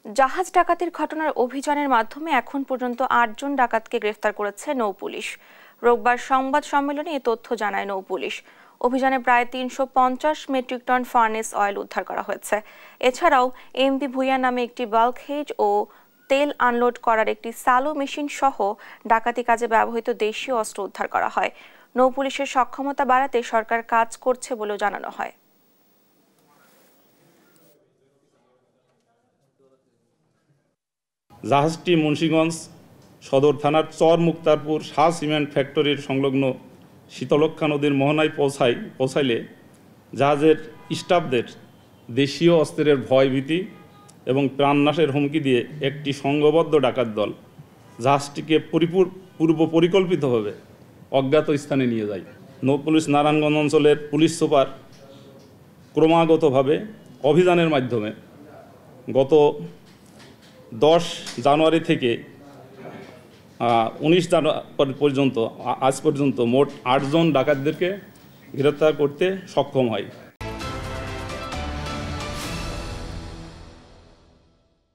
জাহাজ ডাকাতির ঘটনার অভিযানের মাধ্যমে এখন পর্যন্ত ৮ জন ডাকাতকে গ্রেফতার করেছে নৌপুলিশ। রোববার সংবাদ সম্মেলনে এ তথ্য জানায় নৌপুলিশ। অভিযানে প্রায় ৩৫০ মেট্রিক টন ফার্নেস অয়েল উদ্ধার করা হয়েছে। এছাড়াও এমভি ভুইয়া নামে একটি বাল্ক হেজ ও তেল আনলোড করার একটি সালো মেশিন সহ ডাকাতি কাজে ব্যবহৃত দেশীয় অস্ত্র উদ্ধার করা হয়। নৌপুলিশের সক্ষমতা বাড়াতে সরকার কাজ করছে বলেও জানানো হয়। জাহাজটি মুন্সিগঞ্জ সদর থানার চর মুক্তারপুর শাহ সিমেন্ট ফ্যাক্টরির সংলগ্ন শীতলক্ষা নদীর মোহনায় পৌঁছাইলে জাহাজের স্টাফদের দেশীয় অস্ত্রের ভয়ভীতি এবং প্রাণনাশের হুমকি দিয়ে একটি সংঘবদ্ধ ডাকাত দল জাহাজটিকে পূর্ব পরিকল্পিতভাবে অজ্ঞাত স্থানে নিয়ে যায়। নৌপুলিশ নারায়ণগঞ্জ অঞ্চলের পুলিশ সুপার ক্রমাগতভাবে অভিযানের মাধ্যমে গত 10 জানুয়ারি থেকে 19 জানুয়ারি পর্যন্ত আজ পর্যন্ত মোট 8 জন ডাকাতদেরকে গ্রেপ্তার করতে সক্ষম হয়।